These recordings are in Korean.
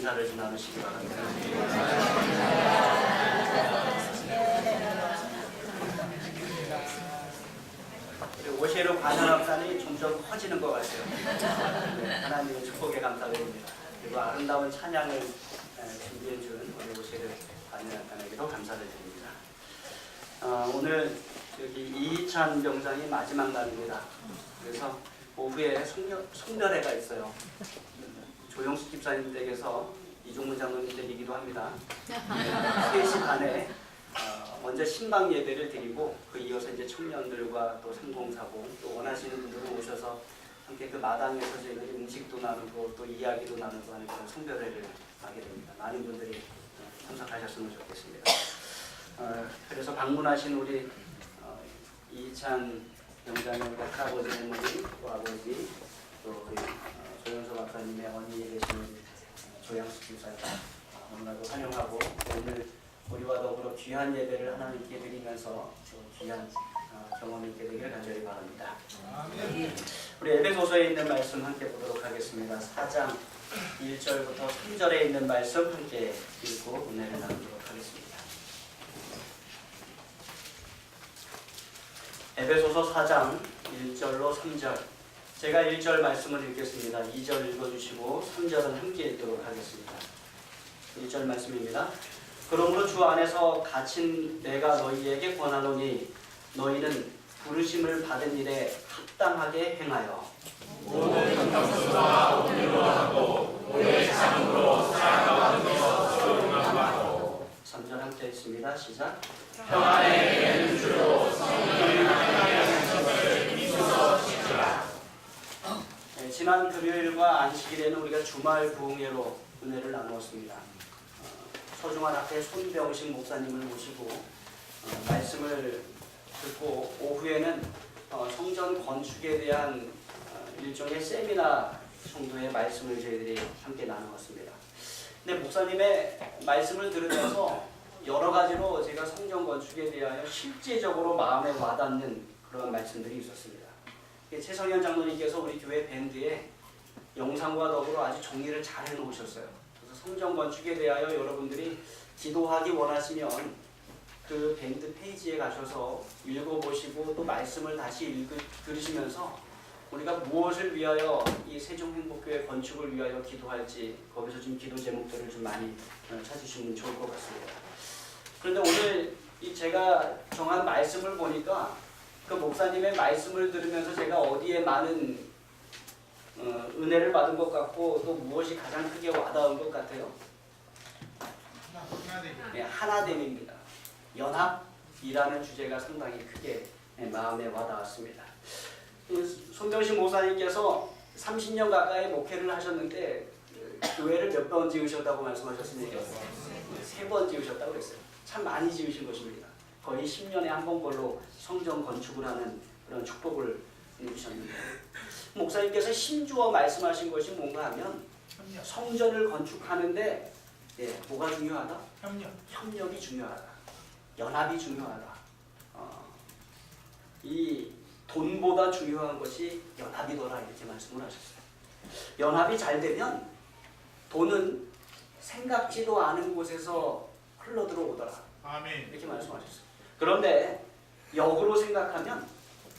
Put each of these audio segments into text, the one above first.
인사를 좀 나누시기 바랍니다. 오시에로 관현악단이 점점 커지는 것 같아요. 하나님의 축복에 감사드립니다. 그리고 아름다운 찬양을 준비해준 우리 오시에로 관현악단에게도 감사를 드립니다. 오늘 여기 이희찬 병장이 마지막 날입니다. 그래서 오후에 송별회가 있어요. 조영수 집사님 댁에서 이종문 장로님 댁이기도 합니다. 3시 반에 먼저 신방 예배를 드리고 그 이어서 이제 청년들과 또 상봉사고 또 원하시는 분들은 오셔서 함께 그 마당에서 저희들이 음식도 나누고 또 이야기도 나누고 하는 그런 송별회를 하게 됩니다. 많은 분들이 참석하셨으면 좋겠습니다. 그래서 방문하신 우리 이희찬 병장의 할아버지, 어머니, 또 아버지, 또 우리 조영서 박사님의 언니 되시는 조양수 집사님 너무나도 환영하고 오늘 우리와 더불어 귀한 예배를 하나님께 드리면서 귀한 경험이 있게 되기를 간절히 바랍니다. 우리 에베소서에 있는 말씀 함께 보도록 하겠습니다. 4장 1절부터 3절에 있는 말씀 함께 읽고 은혜를 나누도록 하겠습니다. 에베소서 4장 1절로 3절, 제가 1절 말씀을 읽겠습니다. 2절 읽어주시고 3절은 함께 읽도록 하겠습니다. 1절 말씀입니다. 그러므로 주 안에서 갇힌 내가 너희에게 권하노니 너희는 부르심을 받은 일에 합당하게 행하여 모든 경수와 온유로 하고 오래 참음으로 사랑하는 것으로 응하고 3절 함께 읽습니다. 시작. 평안의 예는 주로 성령의 하나님의 성을 이루어 지키라. 지난 금요일과 안식일에는 우리가 주말 부흥회로 은혜를 나누었습니다. 소중한 앞에 손병식 목사님을 모시고 말씀을 듣고 오후에는 성전 건축에 대한 일종의 세미나 정도의 말씀을 저희들이 함께 나누었습니다. 근데 목사님의 말씀을 들으면서 여러 가지로 제가 성전 건축에 대하여 실제적으로 마음에 와닿는 그런 말씀들이 있었습니다. 최성현 장로님께서 우리 교회 밴드에 영상과 더불어 아주 정리를 잘 해놓으셨어요. 그래서 성전 건축에 대하여 여러분들이 기도하기 원하시면 그 밴드 페이지에 가셔서 읽어보시고 또 말씀을 다시 들으시면서 우리가 무엇을 위하여 이 세종행복교회 건축을 위하여 기도할지 거기서 좀 기도 제목들을 좀 많이 찾으시면 좋을 것 같습니다. 그런데 오늘 제가 정한 말씀을 보니까 그 목사님의 말씀을 들으면서 제가 어디에 많은 은혜를 받은 것 같고 또 무엇이 가장 크게 와닿은 것 같아요? 네, 하나됨입니다. 연합이라는 주제가 상당히 크게 마음에 와닿았습니다. 손병식 목사님께서 30년 가까이 목회를 하셨는데 교회를 몇 번 지으셨다고 말씀하셨습니까? 3번 지으셨다고 그랬어요. 참 많이 지으신 것입니다. 거의 10년에 한 번 걸로 성전 건축을 하는 그런 축복을 누리셨는데 목사님께서 심주어 말씀하신 것이 뭔가 하면 성전을 건축하는데 뭐가 중요하다? 협력이 중요하다. 연합이 중요하다. 이 돈보다 중요한 것이 연합이더라 이렇게 말씀을 하셨어요. 연합이 잘 되면 돈은 생각지도 않은 곳에서 흘러들어오더라. 아멘. 이렇게 말씀하셨어요. 그런데 역으로 생각하면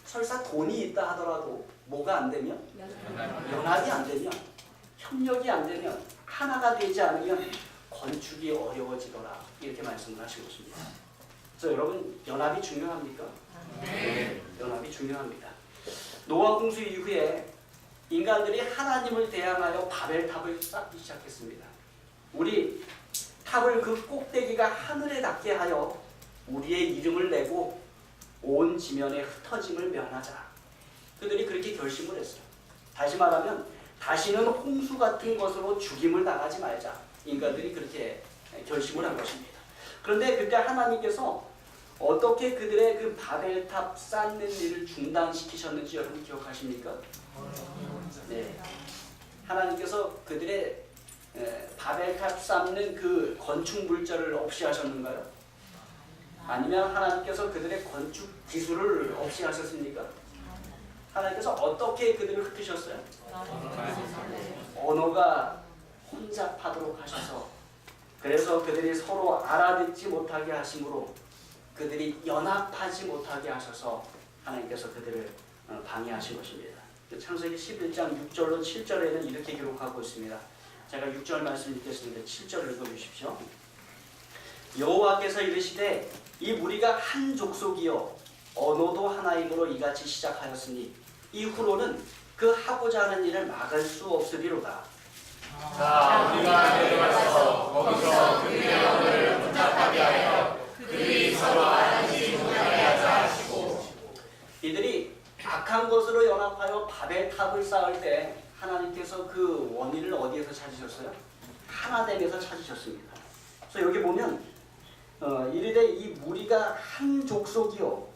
설사 돈이 있다 하더라도 뭐가 안 되면? 연합이 안 되면, 협력이 안 되면, 하나가 되지 않으면 건축이 어려워지더라 이렇게 말씀을 하시고 있습니다. 그래서 여러분 연합이 중요합니까? 네. 연합이 중요합니다. 노아 홍수 이후에 인간들이 하나님을 대항하여 바벨탑을 쌓기 시작했습니다. 우리 탑을 그 꼭대기가 하늘에 닿게 하여 우리의 이름을 내고 온 지면에 흩어짐을 면하자. 그들이 그렇게 결심을 했어요. 다시 말하면 다시는 홍수 같은 것으로 죽임을 당하지 말자. 인간들이 그렇게 결심을 한 것입니다. 그런데 그때 하나님께서 어떻게 그들의 그 바벨탑 쌓는 일을 중단시키셨는지 여러분 기억하십니까? 네. 하나님께서 그들의 바벨탑 쌓는 그 건축 물자를 없이 하셨는가요? 아니면 하나님께서 그들의 건축 기술을 없이 하셨습니까? 하나님께서 어떻게 그들을 흩으셨어요? 언어가 혼잡하도록 하셔서 그래서 그들이 서로 알아듣지 못하게 하심으로 그들이 연합하지 못하게 하셔서 하나님께서 그들을 방해하신 것입니다. 창세기 11장 6절로 7절에는 이렇게 기록하고 있습니다. 제가 6절 말씀 읽겠습니다. 7절 읽어주십시오. 여호와께서 이르시되 이 무리가 한 족속이요 언어도 하나이므로 이같이 시작하였으니 이후로는 그 하고자 하는 일을 막을 수 없으리로다. 자, 우리가 내려가서 거기서 그들의 언어를 혼잡하게 하여 그들이 서로 알아듣지 못하게 하자 하시고 이들이 악한 것으로 연합하여 바벨탑을 쌓을 때 하나님께서 그 원인을 어디에서 찾으셨어요? 하나됨에서 찾으셨습니다. 그래서 여기 보면 이르되 이 무리가 한 족속이요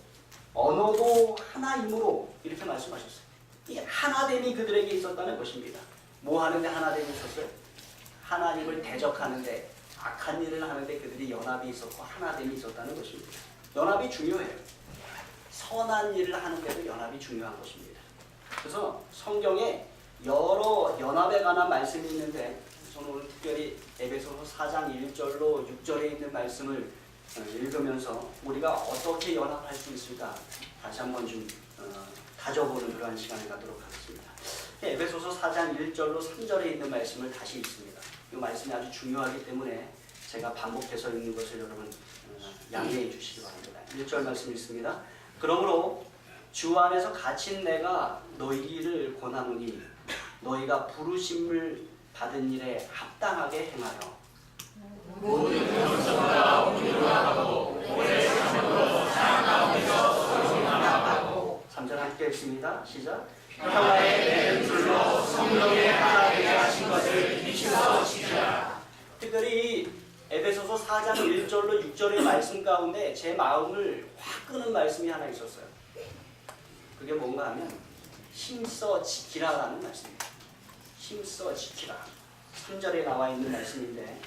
언어도 하나이므로 이렇게 말씀하셨어요. 이 하나됨이 그들에게 있었다는 것입니다. 뭐 하는데 하나됨이 있었어요? 하나님을 대적하는데 악한 일을 하는데 그들이 연합이 있었고 하나됨이 있었다는 것입니다. 연합이 중요해요. 선한 일을 하는데도 연합이 중요한 것입니다. 그래서 성경에 여러 연합에 관한 말씀이 있는데 저는 오늘 특별히 에베소서 4장 1절로 6절에 있는 말씀을 읽으면서 우리가 어떻게 연합할 수 있을까 다시 한번 좀 다져보는 그러한 시간을 갖도록 하겠습니다. 에베소서 4장 1절로 3절에 있는 말씀을 다시 읽습니다. 이 말씀이 아주 중요하기 때문에 제가 반복해서 읽는 것을 여러분 양해해 주시기 바랍니다. 1절 말씀 읽습니다. 그러므로 주 안에서 갇힌 내가 너희를 권하노니 너희가 부르심을 받은 일에 합당하게 행하여 모든 정성과 온유로 하고 오래 참으로 사랑 가운데서 소용하고 3절 함께 읽습니다. 시작. 평화의 매는 줄로 성령의 하나 되게 하신 것을 미치서 지키라. 특별히 에베소서 4장 1절로 6절의 말씀 가운데 제 마음을 확 끄는 말씀이 하나 있었어요. 그게 뭔가 하면 힘써 지키라라는 말씀입니다. 힘써 지키라. 3절에 나와 있는 말씀인데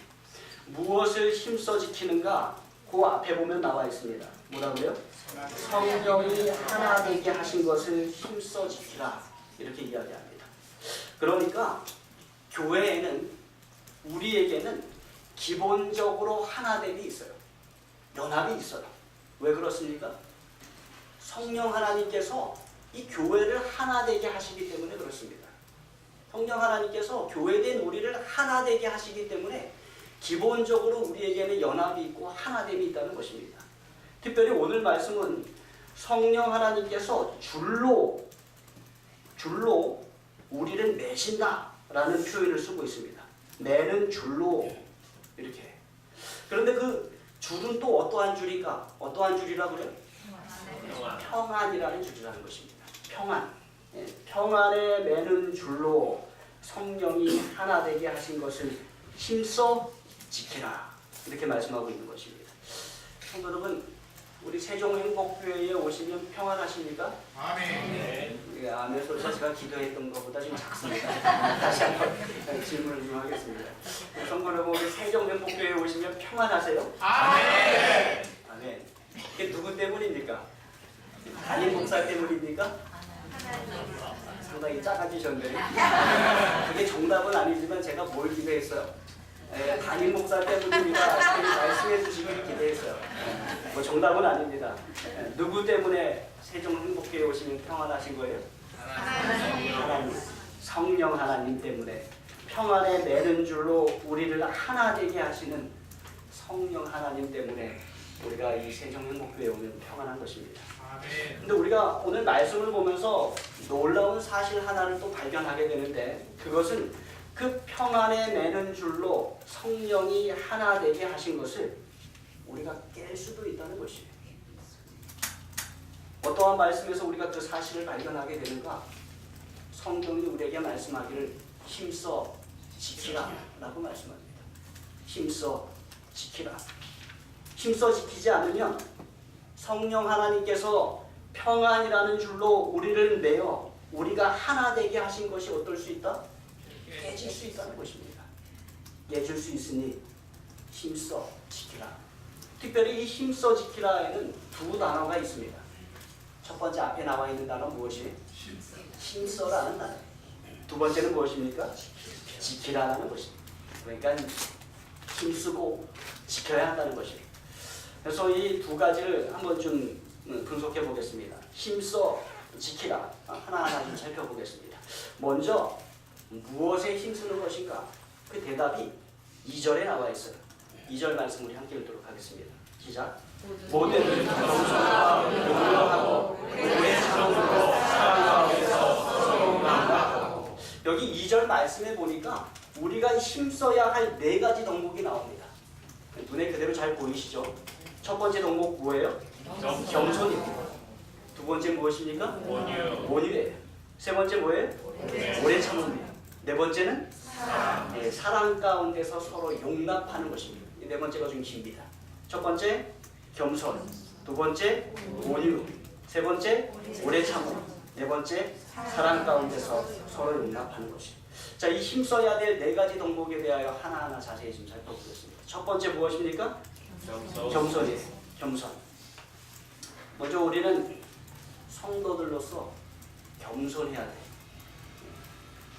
무엇을 힘써 지키는가? 그 앞에 보면 나와 있습니다. 뭐라고요? 성령이 하나 되게 하신 것을 힘써 지키라. 이렇게 이야기합니다. 그러니까 교회에는 우리에게는 기본적으로 하나됨이 있어요. 연합이 있어요. 왜 그렇습니까? 성령 하나님께서 이 교회를 하나 되게 하시기 때문에 그렇습니다. 성령 하나님께서 교회된 우리를 하나 되게 하시기 때문에 기본적으로 우리에게는 연합이 있고 하나됨이 있다는 것입니다. 특별히 오늘 말씀은 성령 하나님께서 줄로 우리를 매신다라는 표현을 쓰고 있습니다. 매는 줄로 이렇게. 그런데 그 줄은 또 어떠한 줄인가? 어떠한 줄이라고 그래요? 평안이라는 줄이라는 것입니다. 평안. 평안에 매는 줄로 성령이 하나 되게 하신 것을 힘써 지키라. 이렇게 말씀하고 있는 것입니다. 성도 여러분, 우리 세종행복교회에 오시면 평안하십니까? 아멘. 아멘 소리가 제가 기도했던 것보다 좀 작습니다. 다시 한번 질문을 좀 하겠습니다. 성도 여러분, 우리 세종행복교회에 오시면 평안하세요? 아멘. 아멘. 이게 누구 때문입니까? 담임 목사 때문입니까? 상당히 작아지셨네요. 그게 정답은 아니지만 제가 뭘 기대했어요? 담임 목사 때문입니다. 말씀해 주시길 기대했어요. 뭐 정답은 아닙니다. 누구 때문에 세종행복교회에 오시면 평안하신 거예요? 하나님, 성령 하나님 때문에 평안에 매는 줄로 우리를 하나 되게 하시는 성령 하나님 때문에 우리가 이 세종행복교회에 오면 평안한 것입니다. 근데 우리가 오늘 말씀을 보면서 놀라운 사실 하나를 또 발견하게 되는데 그것은 그 평안에 매는 줄로 성령이 하나 되게 하신 것을 우리가 깰 수도 있다는 것이에요. 어떠한 말씀에서 우리가 그 사실을 발견하게 되는가? 성경이 우리에게 말씀하기를 힘써 지키라 라고 말씀합니다. 힘써 지키라. 힘써 지키지 않으면 성령 하나님께서 평안이라는 줄로 우리를 매어 우리가 하나 되게 하신 것이 어떨 수 있다? 깨질 수 있다는 것입니다. 깨질 수 있으니 힘써 지키라. 특별히 이 힘써 지키라에는 두 단어가 있습니다. 첫 번째 앞에 나와 있는 단어 무엇이에요? 힘써라는 단어. 두 번째는 무엇입니까? 지키라라는 것입니다. 그러니까 힘쓰고 지켜야 한다는 것이에요. 그래서 이 두 가지를 한번 좀 분석해 보겠습니다. 힘써 지키라. 하나하나 좀 살펴보겠습니다. 먼저 무엇에 힘쓰는 것인가? 그 대답이 2절에 나와 있어요. 2절 말씀 우리 함께 읽도록 하겠습니다. 시작. 모든 겸손과 용감하고 오래 참음으로 사랑 가운데서 서로 용납하고. 여기 2절 말씀에 보니까 우리가 힘써야 할 4가지 덕목이 나옵니다. 눈에 그대로 잘 보이시죠? 첫 번째 덕목 뭐예요? 겸손입니다. 두 번째 무엇입니까? 온유예요. 세 번째 뭐예요? 오래 참음이에요. 네 번째는 사랑 가운데서 서로 용납하는 것입니다. 이 네 번째가 좀 깁니다. 첫 번째 겸손, 두 번째 온유, 세 번째 오래 참음, 네 번째 사랑 가운데서 서로 용납하는 것입니다. 자, 이 힘써야 될 4가지 덕목에 대하여 하나하나 자세히 좀 살펴보겠습니다. 첫 번째 무엇입니까? 겸손이에요. 겸손. 먼저 우리는 성도들로서 겸손해야 돼.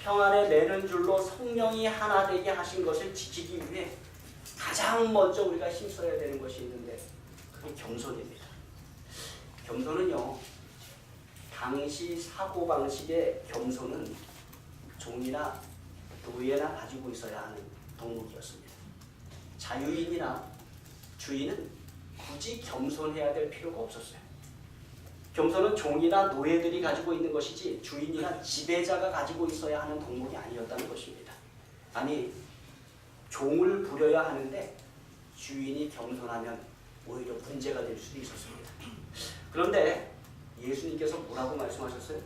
평안에 매는 줄로 성령이 하나 되게 하신 것을 지키기 위해 가장 먼저 우리가 힘써야 되는 것이 있는데 그게 겸손입니다. 겸손은요, 당시 사고방식의 겸손은 종이나 노예나 가지고 있어야 하는 덕목이었습니다. 자유인이나 주인은 굳이 겸손해야 될 필요가 없었어요. 겸손은 종이나 노예들이 가지고 있는 것이지 주인이나 지배자가 가지고 있어야 하는 덕목이 아니었다는 것입니다. 아니, 종을 부려야 하는데 주인이 겸손하면 오히려 문제가 될 수도 있었습니다. 그런데 예수님께서 뭐라고 말씀하셨어요?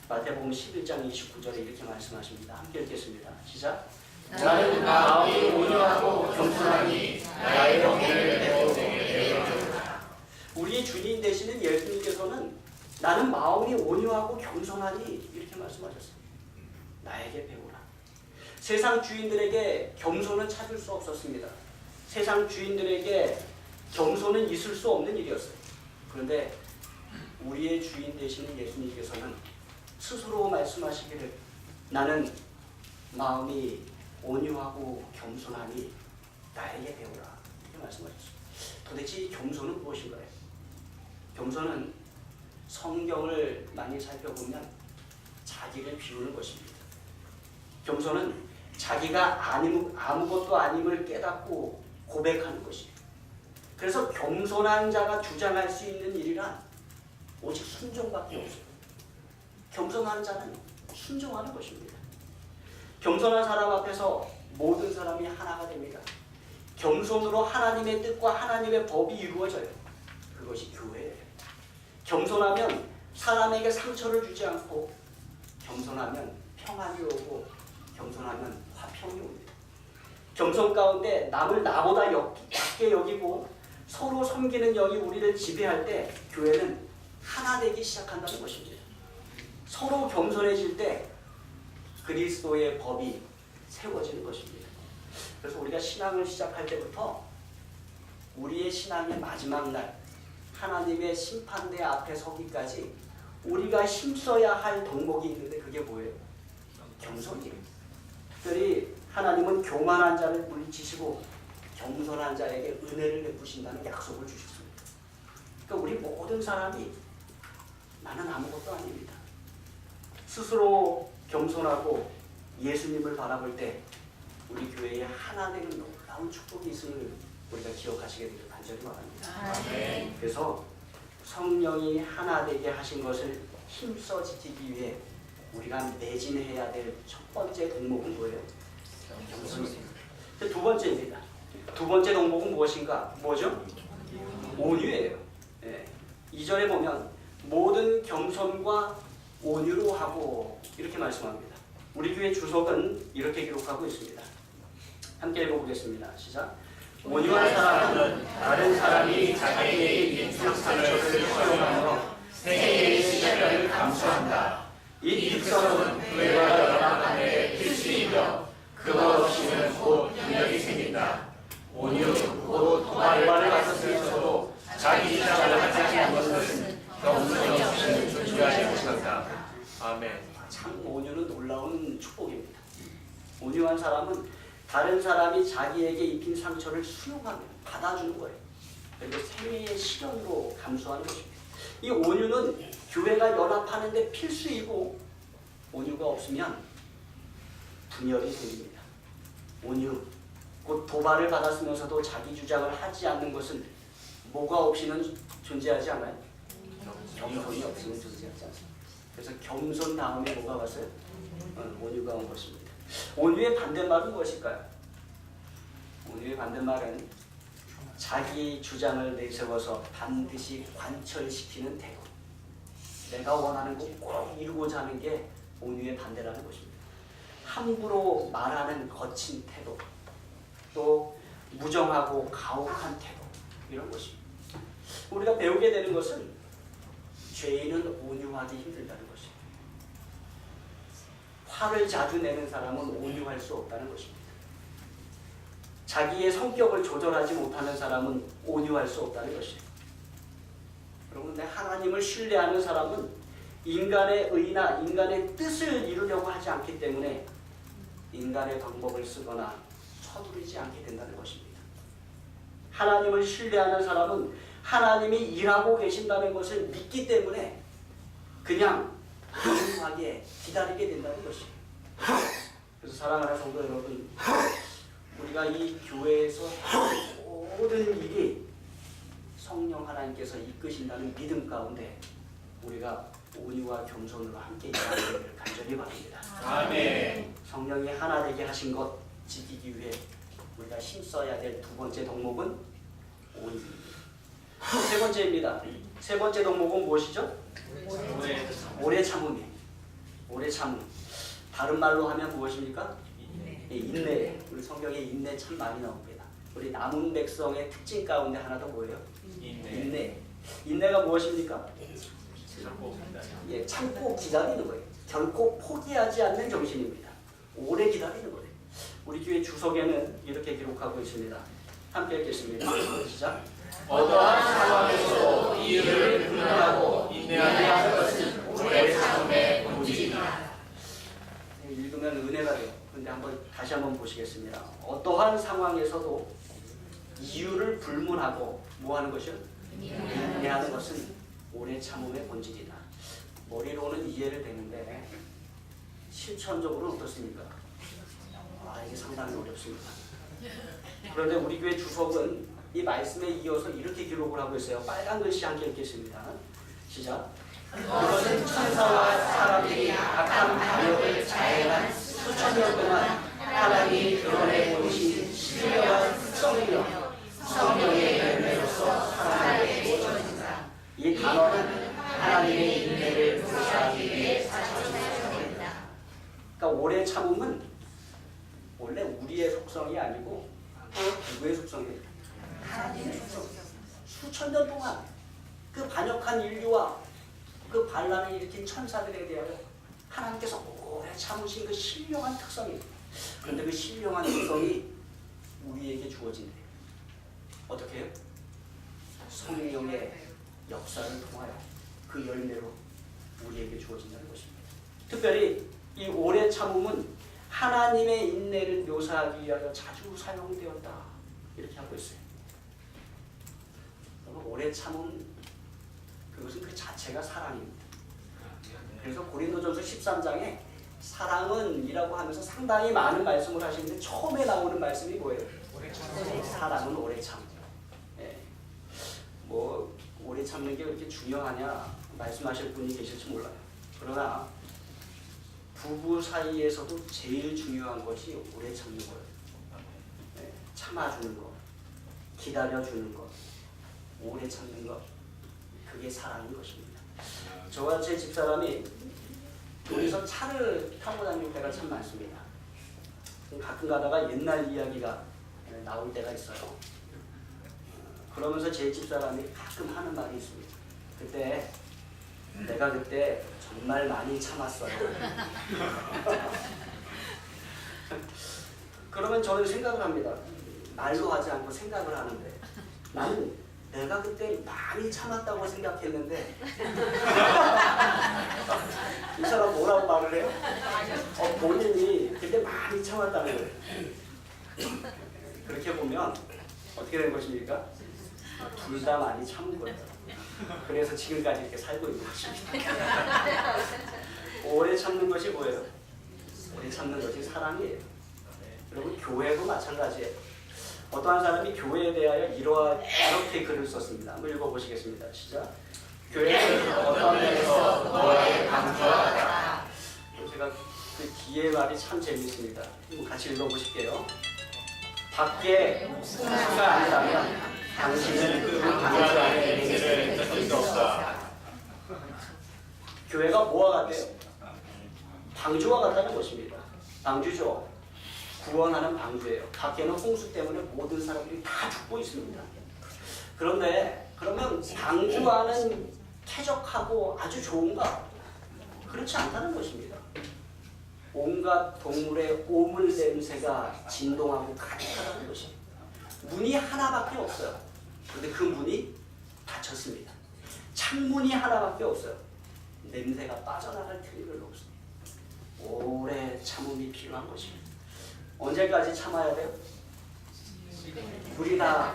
마태복음 11장 29절에 이렇게 말씀하십니다. 함께 읽겠습니다. 시작. 나는 마음이 온유하고 겸손하니 나의 영예를 내어주리라. 우리의 주님 되시는 예수님께서는 나는 마음이 온유하고 겸손하니 이렇게 말씀하셨어요. 나에게 배우라. 세상 주인들에게 겸손은 찾을 수 없었습니다. 세상 주인들에게 겸손은 있을 수 없는 일이었어요. 그런데 우리의 주인 되시는 예수님께서는 스스로 말씀하시기를 나는 마음이 온유하고 겸손하니 나에게 배우라. 이렇게 말씀하셨습니다. 도대체 이 겸손은 무엇인가요? 겸손은 성경을 많이 살펴보면 자기를 비우는 것입니다. 겸손은 자기가 아무것도 아님을 깨닫고 고백하는 것이에요. 그래서 겸손한 자가 주장할 수 있는 일이란 오직 순종밖에 없어요. 겸손한 자는 순종하는 것입니다. 겸손한 사람 앞에서 모든 사람이 하나가 됩니다. 겸손으로 하나님의 뜻과 하나님의 법이 이루어져요. 그것이 교회예요. 겸손하면 사람에게 상처를 주지 않고, 겸손하면 평안이 오고, 겸손하면 화평이 옵니다. 겸손 가운데 남을 나보다 작게 여기고 서로 섬기는 영이 우리를 지배할 때 교회는 하나 되기 시작한다는 것입니다. 서로 겸손해질 때 그리스도의 법이 세워지는 것입니다. 그래서 우리가 신앙을 시작할 때부터 우리의 신앙의 마지막 날 하나님의 심판대 앞에 서기까지 우리가 힘써야 할 덕목이 있는데 그게 뭐예요? 겸손이에요. 특별히 하나님은 교만한 자를 물리치시고 겸손한 자에게 은혜를 베푸신다는 약속을 주셨습니다. 그러니까 우리 모든 사람이 나는 아무것도 아닙니다. 스스로 겸손하고 예수님을 바라볼 때 우리 교회에 하나 되는 놀라운 축복이 있음을 우리가 기억하시게 되길 간절히 바랍니다. 그래서 성령이 하나 되게 하신 것을 힘써 지키기 위해 우리가 매진해야 될 첫 번째 덕목은 뭐예요? 겸손입니다. 두 번째입니다. 두 번째 덕목은 무엇인가? 뭐죠? 온유예요. 2절에 보면 모든 겸손과 온유로 하고 이렇게 말씀합니다. 우리 교회 주석은 이렇게 기록하고 있습니다. 함께 읽어보겠습니다. 시작. 온유한 사람은 다른 사람이 자기에게 입힌 상처를 허용하며 생애의 시련을 감수한다. 이 특성은 교회와 연합함의 필수이며 그것 없이는 곧 분열이 생긴다. 온유 곧 오만을 받았을지라도 자기 주장을 하지 않는 것은 겸손이 없이는 존재하지 못한다. 아멘. 참 온유는 놀라운 축복입니다. 온유한 사람은 다른 사람이 자기에게 입힌 상처를 수용하며 받아주는 거예요. 그리고 생애의 시련으로 감수하는 것입니다. 이 온유는 교회가 연합하는데 필수이고 온유가 없으면 분열이 생깁니다. 온유, 곧 도발을 받았으면서도 자기 주장을 하지 않는 것은 뭐가 없이는 존재하지 않아요? 겸손이 없이는 존재하지 않습니다. 그래서 겸손 다음에 뭐가 왔어요? 온유가 온 것입니다. 온유의 반대말은 무엇일까요? 온유의 반대말은 자기 주장을 내세워서 반드시 관철시키는 태도. 내가 원하는 거 꼭 이루고자 하는 게 온유의 반대라는 것입니다. 함부로 말하는 거친 태도, 또 무정하고 가혹한 태도, 이런 것입니다. 우리가 배우게 되는 것은 죄인은 온유하기 힘들다는 것입니다. 화를 자주 내는 사람은 온유할 수 없다는 것입니다. 자기의 성격을 조절하지 못하는 사람은 온유할 수 없다는 것입니다. 그런데 하나님을 신뢰하는 사람은 인간의 의나 인간의 뜻을 이루려고 하지 않기 때문에 인간의 방법을 쓰거나 서두르지 않게 된다는 것입니다. 하나님을 신뢰하는 사람은 하나님이 일하고 계신다는 것을 믿기 때문에 그냥 온유하게 기다리게 된다는 것입니다. 그래서 사랑하는 성도 여러분, 우리가 이 교회에서 모든 일이 성령 하나님께서 이끄신다는 믿음 가운데 우리가 온유와 겸손으로 함께 일하기를 간절히 바랍니다. 아멘. 성령이 하나 되게 하신 것 지키기 위해 우리가 힘써야 될 두 번째 덕목은 온유입니다. 세 번째입니다. 세 번째 덕목은 무엇이죠? 오래 참음이에요. 오래 참음. 다른 말로 하면 무엇입니까? 인내. 우리 성경에 인내 참 많이 나옵니다. 우리 남은 백성의 특징 가운데 하나도 뭐예요? 인내. 인내가 무엇입니까? 참고 기다리는 거예요. 결코 포기하지 않는 정신입니다. 오래 기다리는 거예요. 우리 교회 주석에는 이렇게 기록하고 있습니다. 함께 읽겠습니다. 시작. 어떠한 상황에서도 이유를 불문하고 인내하는 것은 오래 참음의 본질이다. 읽으면 은혜가 돼요. 그런데 다시 한번 보시겠습니다. 어떠한 상황에서도 이유를 불문하고 뭐 하는 것이요? 인내하는 것은 오래 참음의 본질이다. 머리로는 이해를 되는데 실천적으로는 어떻습니까? 이게 상당히 어렵습니다. 그런데 우리 교회 주석은 이 말씀에 이어서 이렇게 기록을 하고 있어요. 빨간 글씨 함께 읽겠습니다. 시작. 그것은 천사와 사람들이 악한 방역을 자행한 수천 년 동안 하나님이 드러내 보이신 신령한 특성이며 성령의 열매로서 사람에게 주어진다. 이 단어는 하나님의 인내를 묘사하기 위해 사용됩니다. 그러니까 오래 참음은 원래 우리의 속성이 아니고 누구의 속성이에요? 하나님의 속성. 수천 년 동안 그 반역한 인류와 그 반란을 일으킨 천사들에 대하여 하나님께서 오래 참으신 그 신령한 특성이에요. 그런데 그 신령한 특성이 우리에게 주어진대요. 어떻게 해요? 성령의 역사를 통하여 그 열매로 우리에게 주어진다는 것입니다. 특별히 이 오래 참음은 하나님의 인내를 묘사하기 위하여 자주 사용되었다. 이렇게 하고 있어요. 오래 참음, 그것은 그 자체가 사랑입니다. 그래서 고린도전서 13장에 사랑은 이라고 하면서 상당히 많은 말씀을 하시는데 처음에 나오는 말씀이 뭐예요? 사랑은 오래 참. 뭐 오래 참는 게 그렇게 중요하냐 말씀하실 분이 계실지 몰라요. 그러나 부부 사이에서도 제일 중요한 것이 오래 참는 거예요. 참아주는 것, 기다려주는 것, 오래 참는 것, 그게 사랑인 것입니다. 저와 제 집사람이 둘이서 차를 타고 다닐 때가 참 많습니다. 가끔 가다가 옛날 이야기가 나올 때가 있어요. 그러면서 제 집사람이 가끔 하는 말이 있습니다. 내가 그때 정말 많이 참았어요. 그러면 저는 생각을 합니다. 말로 하지 않고 생각을 하는데 나는 내가 그때 많이 참았다고 생각했는데 이 사람 뭐라고 말을 해요? 본인이 그때 많이 참았다는 거예요. 그렇게 보면 어떻게 된 것입니까? 둘 다 많이 참은 거예요. 그래서 지금까지 이렇게 살고 있는 것입니다. 오래 참는 것이 뭐예요? 오래 참는 것이 사랑이에요. 여러분 교회도 마찬가지예요. 어떠한 사람이 교회에 대하여 이렇게 글을 썼습니다. 한번 읽어보시겠습니다. 시작. 교회는 어떤 면에서 너에게 강조하다. 제가 그 뒤에 말이 참 재밌습니다. 같이 읽어보실게요. 밖에 수가 아니라면 당신은 그 방주 안에 있는 있을 수 없다. 교회가 뭐와 같아요? 방주와 같다는 것입니다. 방주죠. 구원하는 방주예요. 밖에는 홍수 때문에 모든 사람들이 다 죽고 있습니다. 그런데 그러면 방주 안은 쾌적하고 아주 좋은가? 그렇지 않다는 것입니다. 온갖 동물의 오물 냄새가 진동하고 가득하다는 것입니다. 문이 하나밖에 없어요. 그런데 그 문이 닫혔습니다. 창문이 하나밖에 없어요. 냄새가 빠져나갈 틈이 별로 없습니다. 오래 참음이 필요한 것입니다. 언제까지 참아야 돼요? 불이 다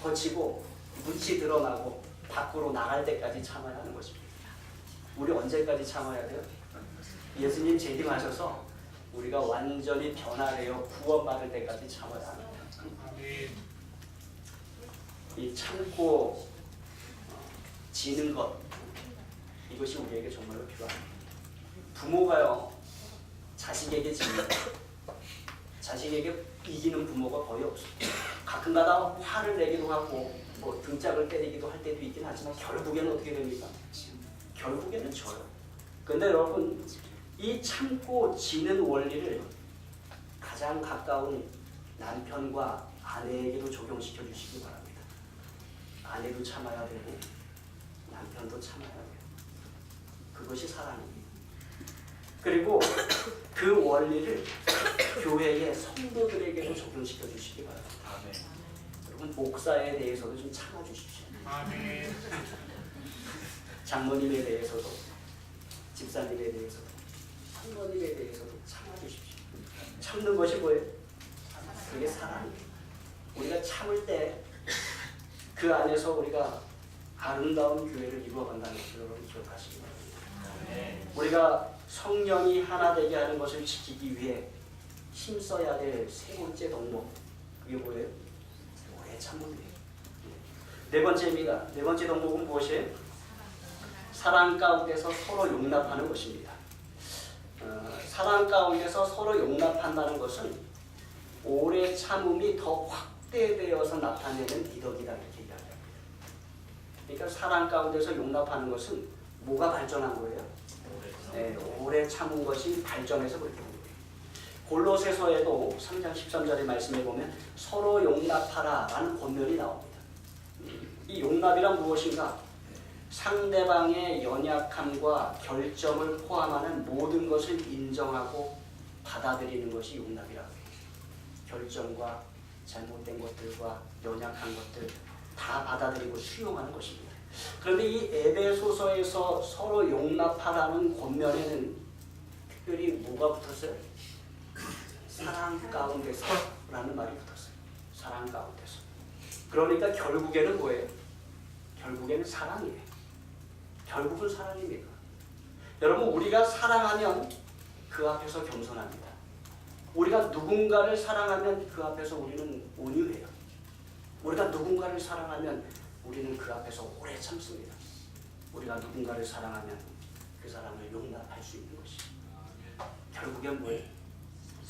거치고 묻이 드러나고 밖으로 나갈 때까지 참아야 하는 것입니다. 우리 언제까지 참아야 돼요? 예수님 재림하셔서 우리가 완전히 변화되어 구원받을 때까지 참아야 합니다. 이 참고 지는 것, 이것이 우리에게 정말로 필요합니다. 부모가요, 자식에게 지는, 자식에게 이기는 부모가 거의 없습니다. 가끔가다 화를 내기도 하고 뭐 등짝을 때리기도 할 때도 있긴 하지만 결국에는 어떻게 됩니까? 결국에는 져요. 근데 여러분, 이 참고 지는 원리를 가장 가까운 남편과 아내에게도 적용시켜 주시기 바랍니다. 아내도 참아야 되고 남편도 참아야 돼요. 그것이 사랑입니다. 그리고 그 원리를 교회의 성도들에게도 적용시켜 주시기 바랍니다. 여러분, 목사에 대해서도 좀 참아주십시오. 장모님에 대해서도, 집사님에 대해서도, 성도님에 대해서도 참아주십시오. 참는 것이 뭐예요? 그게 사랑이에요. 우리가 참을 때 그 안에서 우리가 아름다운 교회를 이루어간다는 것을 여러분 기억하시기 바랍니다. 우리가 성령이 하나 되게 하는 것을 지키기 위해 힘써야 될 세 번째 덕목, 그게 뭐예요? 오래 참음이에요. 네 번째입니다. 네 번째 덕목은 무엇이에요? 사랑 가운데서 서로 용납하는 것입니다. 사랑 가운데서 서로 용납한다는 것은 오래 참음이 더 확대되어서 나타내는 미덕이다, 이렇게 이야기합니다. 그러니까 사랑 가운데서 용납하는 것은 뭐가 발전한 거예요? 네, 오래 참은 것이 발전해서 그렇게 된 거예요. 골로새서에도 3장 13절의 말씀에 보면 서로 용납하라 라는 권면이 나옵니다. 이 용납이란 무엇인가? 상대방의 연약함과 결점을 포함하는 모든 것을 인정하고 받아들이는 것이 용납이라고 해요. 결점과 잘못된 것들과 연약한 것들 다 받아들이고 수용하는 것입니다. 그런데 이 에베소서에서 서로 용납하라는 권면에는 특별히 뭐가 붙었어요? 사랑 가운데서 라는 말이 붙었어요. 사랑 가운데서. 그러니까 결국에는 뭐예요? 결국에는 사랑이에요. 결국은 사랑입니다. 여러분, 우리가 사랑하면 그 앞에서 겸손합니다. 우리가 누군가를 사랑하면 그 앞에서 우리는 온유해요. 우리가 누군가를 사랑하면 우리는 그 앞에서 오래 참습니다. 우리가 누군가를 사랑하면 그 사람을 용납할 수 있는 것이 결국엔 뭐예요?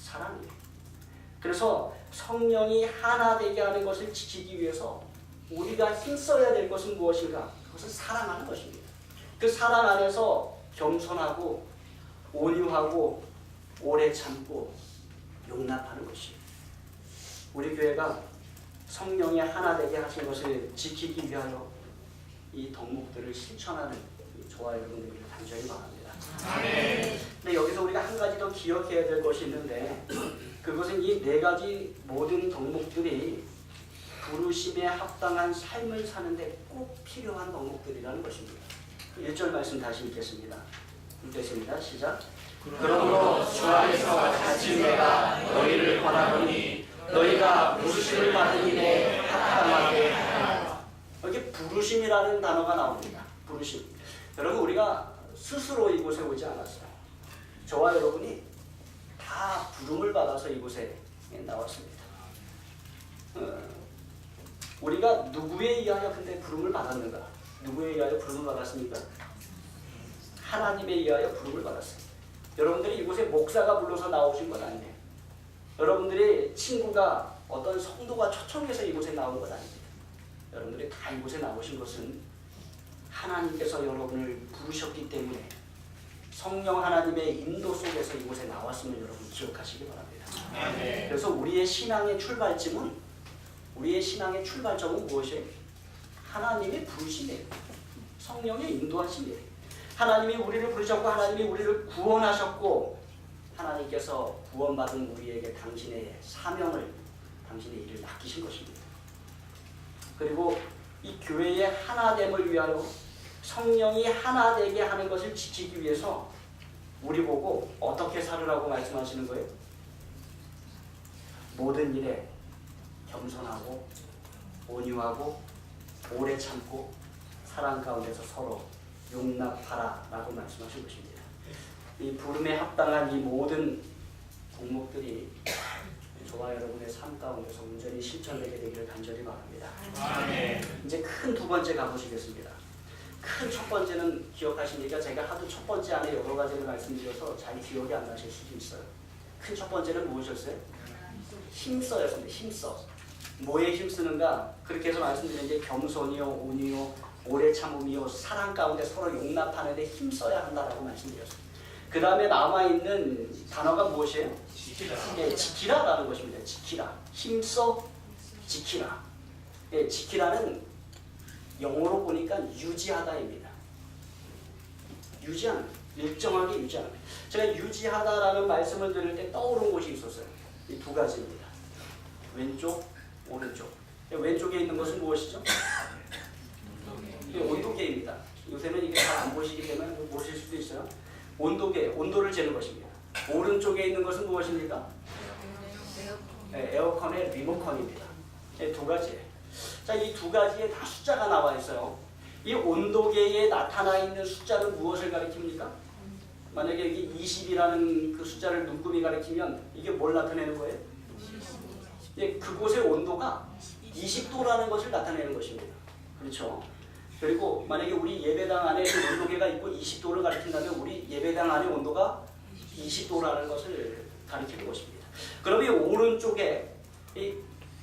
사랑이에요. 그래서 성령이 하나 되게 하는 것을 지키기 위해서 우리가 힘써야 될 것은 무엇인가? 그것은 사랑하는 것입니다. 그 사랑 안에서 겸손하고 온유하고 오래 참고 용납하는 것이에요. 우리 교회가 성령이 하나 되게 하신 것을 지키기 위하여 이 덕목들을 실천하는 저와 여러분들을 간절히 바랍니다. 근데 여기서 우리가 한 가지 더 기억해야 될 것이 있는데, 그것은 이 네 가지 모든 덕목들이 부르심에 합당한 삶을 사는데 꼭 필요한 덕목들이라는 것입니다. 1절 말씀 다시 읽겠습니다. 읽겠습니다. 시작. 그러므로 주 안에서 같이 내가 너희를 권하노니 너희가 부르심을 받은 일에 합당하게 하라. 여기 부르심이라는 단어가 나옵니다. 부르심. 여러분, 우리가 스스로 이곳에 오지 않았어요. 저와 여러분이 다 부름을 받아서 이곳에 나왔습니다. 우리가 누구에 의하여 근데 부름을 받았는가? 누구에 의하여 부름을 받았습니까? 하나님에 의하여 부름을 받았어요. 여러분들이 이곳에 목사가 불러서 나오신 건 아니에요. 여러분들의 친구가 어떤 성도가 초청해서 이곳에 나온 건 아닙니다. 여러분들이 다 이곳에 나오신 것은 하나님께서 여러분을 부르셨기 때문에 성령 하나님의 인도 속에서 이곳에 나왔음을 여러분 기억하시기 바랍니다. 아멘. 그래서 우리의 신앙의 출발점은 무엇이에요? 하나님의 부르심이에요. 성령의 인도하심이에요. 하나님이 우리를 부르셨고 하나님이 우리를 구원하셨고 하나님께서 구원받은 우리에게 당신의 사명을, 당신의 일을 맡기신 것입니다. 그리고 이 교회의 하나됨을 위하여 성령이 하나되게 하는 것을 지키기 위해서 우리 보고 어떻게 살으라고 말씀하시는 거예요? 모든 일에 겸손하고 온유하고 오래 참고 사랑 가운데서 서로 용납하라 라고 말씀하신 것입니다. 이 부름에 합당한 이 모든 종목들이 저와 여러분의 삶 가운데서 온전히 실천되게 되기를 간절히 바랍니다. 아멘. 이제 큰 두 번째 가보시겠습니다. 큰 첫 번째는 기억하십니까? 제가 하도 첫 번째 안에 여러 가지를 말씀드려서 잘 기억이 안 나실 수도 있어요. 큰 첫 번째는 무엇이었어요? 힘써였습니다. 힘써. 뭐에 힘쓰는가? 그렇게 해서 말씀드린 게 겸손이요, 온유요, 오래 참음이요, 사랑 가운데 서로 용납하는 데 힘써야 한다라고 말씀드렸습니다. 그 다음에 남아있는 단어가 무엇이에요? 지키라. 예, 지키라라는 것입니다. 지키라. 힘써 지키라. 예, 지키라는 영어로 보니까 유지하다입니다. 유지하는, 일정하게 유지하는. 제가 유지하다라는 말씀을 들을 때 떠오른 곳이 있었어요. 이 두 가지입니다. 왼쪽, 오른쪽. 왼쪽에 있는 것은 무엇이죠? 이게 온도계입니다. 요새는 이게 잘 안 보시기 때문에 모르실 수도 있어요. 온도계, 온도를 재는 것입니다. 오른쪽에 있는 것은 무엇입니까? 네, 에어컨의 리모컨입니다. 네, 두 가지예요. 자, 이 두 가지에 다 숫자가 나와 있어요. 이 온도계에 나타나 있는 숫자는 무엇을 가리킵니까? 만약에 여기 20이라는 그 숫자를 눈금이 가리키면 이게 뭘 나타내는 거예요? 예, 그곳의 온도가 20도라는 것을 나타내는 것입니다. 그렇죠? 그리고 만약에 우리 예배당 안에 그 온도계가 있고 20도를 가리킨다면 우리 예배당 안의 온도가 20도라는 것을 가리키는 것입니다. 그럼 이 오른쪽에 이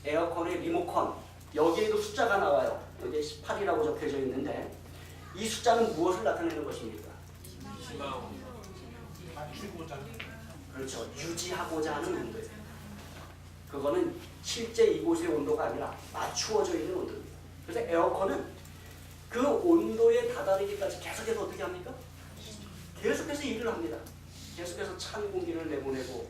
에어컨의 리모컨, 여기에도 숫자가 나와요. 여기 18이라고 적혀져 있는데 이 숫자는 무엇을 나타내는 것입니까? 그렇죠. 유지하고자 하는 온도예요. 그거는 실제 이곳의 온도가 아니라 맞추어져 있는 온도입니다. 그래서 에어컨은 그 온도에 다다르기까지 계속해서 어떻게 합니까? 계속해서 일을 합니다. 계속해서 찬 공기를 내보내고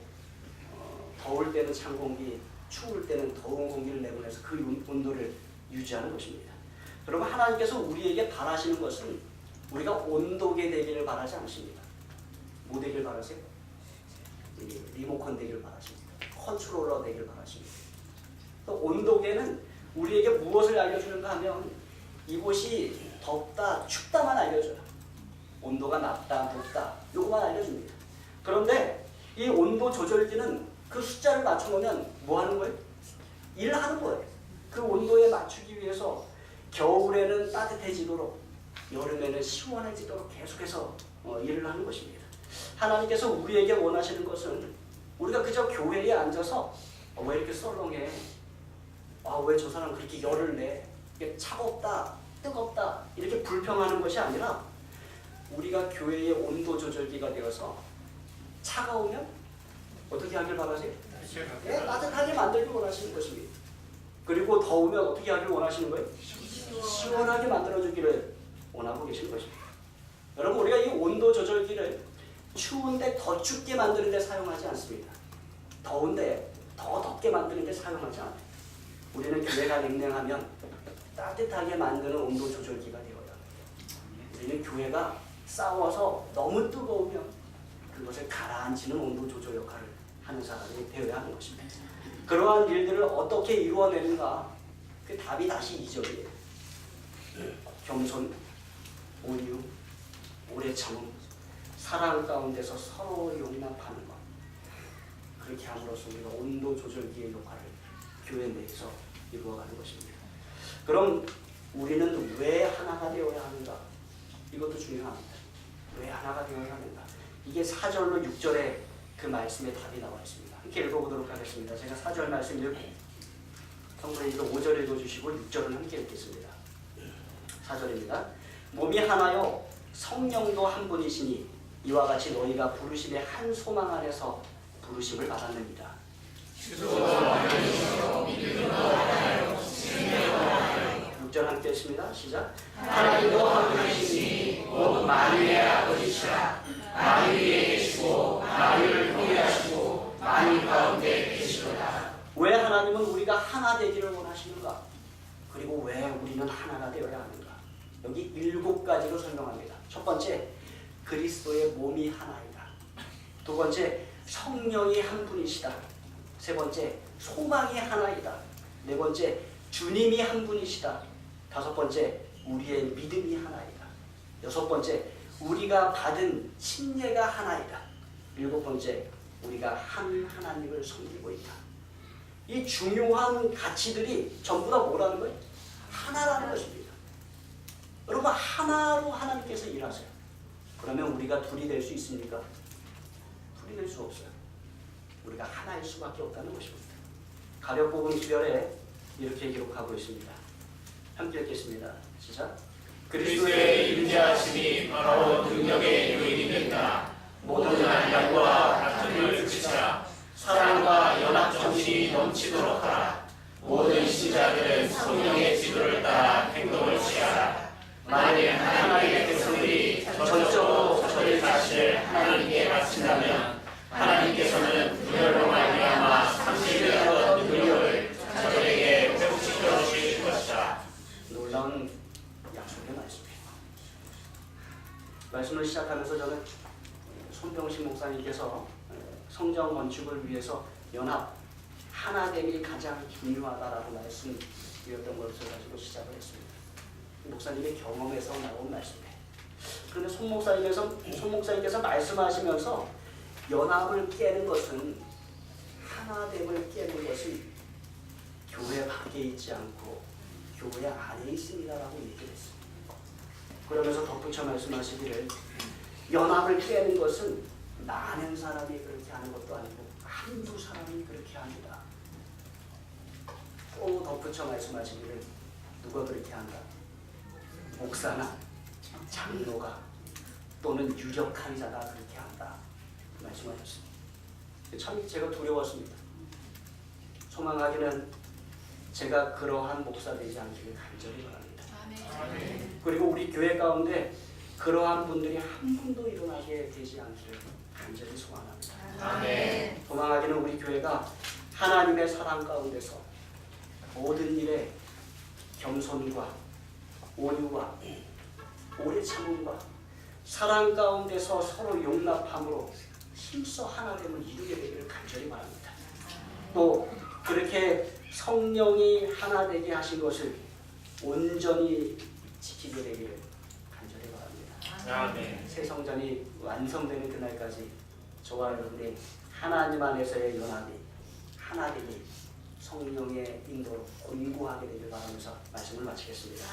더울 때는 찬 공기, 추울 때는 더운 공기를 내보내서 그 온도를 유지하는 것입니다. 여러분, 하나님께서 우리에게 바라시는 것은 우리가 온도계 되기를 바라지 않으십니다. 뭐 되기를 바라세요? 리모컨 되기를 바라십니다. 컨트롤러 되기를 바라십니다. 또 온도계는 우리에게 무엇을 알려주는가 하면 이곳이 덥다, 춥다만 알려줘요. 온도가 낮다, 높다, 요거만 알려줍니다. 그런데 이 온도 조절기는 그 숫자를 맞춰놓으면 뭐 하는 거예요? 일을 하는 거예요. 그 온도에 맞추기 위해서 겨울에는 따뜻해지도록, 여름에는 시원해지도록 계속해서 일을 하는 것입니다. 하나님께서 우리에게 원하시는 것은 우리가 그저 교회에 앉아서 왜 이렇게 썰렁해? 왜 저 사람 그렇게 열을 내? 차갑다, 뜨겁다 이렇게 불평하는 것이 아니라 우리가 교회의 온도 조절기가 되어서 차가우면 어떻게 하길 바라세요? 네, 따뜻하게 만들기 원하시는 것입니다. 그리고 더우면 어떻게 하길 원하시는 거예요? 시원하게 만들어주기를 원하고 계시는 것입니다. 여러분, 우리가 이 온도 조절기를 추운데 더 춥게 만드는 데 사용하지 않습니다. 더운데 더 덥게 만드는 데 사용하지 않아요. 우리는 교회가 냉랭하면 따뜻하게 만드는 온도 조절기가 되어야 합니다. 우리는 교회가 싸워서 너무 뜨거우면 그것을 가라앉히는 온도 조절 역할을 하는 사람이 되어야 하는 것입니다. 그러한 일들을 어떻게 이루어내는가? 그 답이 다시 2절이에요. 겸손, 온유, 오래 참음, 사랑 가운데서 서로 용납하는 것. 그렇게 함으로써 우리가 온도 조절기의 역할을 교회 내에서 이루어가는 것입니다. 그럼 우리는 왜 하나가 되어야 하는가? 이것도 중요합니다. 왜 하나가 되어야 하는가? 이게 4절로 6절에 그 말씀에 답이 나와 있습니다. 함께 읽어보도록 하겠습니다. 제가 4절 말씀 읽고 성도님도 5절 읽어주시고 6절은 함께 읽겠습니다. 4절입니다. 몸이 하나요 성령도 한 분이시니 이와 같이 너희가 부르심의 한 소망 안에서 부르심을 받았느니라. 6절 함께 했습니다. 시작. 하나님도 한 분이시니 곧 만유의 아버지시라. 만유 위에 계시고 만유를 통일하시고 만유 가운데 계시도다. 왜 하나님은 우리가 하나 되기를 원하시는가? 그리고 왜 우리는 하나가 되어야 하는가? 여기 7가지로 설명합니다. 첫 번째, 그리스도의 몸이 하나이다. 두 번째, 성령이 한 분이시다. 세 번째, 소망이 하나이다. 네 번째, 주님이 한 분이시다. 다섯 번째, 우리의 믿음이 하나이다. 여섯 번째, 우리가 받은 침례가 하나이다. 일곱 번째, 우리가 한 하나님을 섬기고 있다. 이 중요한 가치들이 전부 다 뭐라는 거예요? 하나라는 것입니다. 여러분, 하나로 하나님께서 일하세요. 그러면 우리가 둘이 될 수 있습니까? 둘이 될 수 없어요. 우리가 하나일 수밖에 없다는 것입니다. 가룟복음 2절에 이렇게 기록하고 있습니다. 함께 읽겠습니다. 시작. 그리스도의 임재하심이 바로 능력의 요인이 된다. 모든 양과 다툼을 그치라. 사랑과 연합 정신이 넘치도록 하라. 모든 신자들은 성령의 지도를 따라 행동을 취하라. 만일 하나님의 백성들이 전적으로 저희 자신을 하나님께 바친다면 하나님께서는 그들로 말미암아 상실되었던 능력을 저들에게 회복시켜 주실 것이다. 놀라운 약속의 말씀이에요. 말씀을 시작하면서 저는 손병식 목사님께서 성전 건축을 위해서 연합, 하나됨이 가장 중요하다라고 말씀드렸던 것을 가지고 시작을 했습니다. 목사님의 경험에서 나온 말씀이에요. 그런데 손 목사님께서 말씀하시면서 연합을 깨는 것은, 하나됨을 깨는 것은 교회 밖에 있지 않고 교회 안에 있습니다라고 얘기를 했습니다. 그러면서 덧붙여 말씀하시기를 연합을 깨는 것은 많은 사람이 그렇게 하는 것도 아니고 한두 사람이 그렇게 합니다. 또 덧붙여 말씀하시기를 누가 그렇게 한다? 목사나 장로가 또는 유력한 자가 그렇게 한다 말씀하셨습니다. 참 제가 두려웠습니다. 소망하기는 제가 그러한 목사 되지 않기를 간절히 바랍니다. 아멘. 그리고 우리 교회 가운데 그러한 분들이 한 분도 일어나게 되지 않기를 간절히 소망합니다. 아멘. 소망하기는 우리 교회가 하나님의 사랑 가운데서 모든 일에 겸손과 온유와 오래 참음과 사랑 가운데서 서로 용납함으로 힘써 하나됨을 이루게 되기를 간절히 바랍니다. 또 그렇게 성령이 하나 되게 하신 것을 온전히 지키게 되기를 간절히 바랍니다. 아멘. 새 성전이 완성되는 그날까지 저와 여러분이 하나님 안에서의 연합이 하나됨이 성령의 인도로 곤고하게 되길 바라면서 말씀을 마치겠습니다.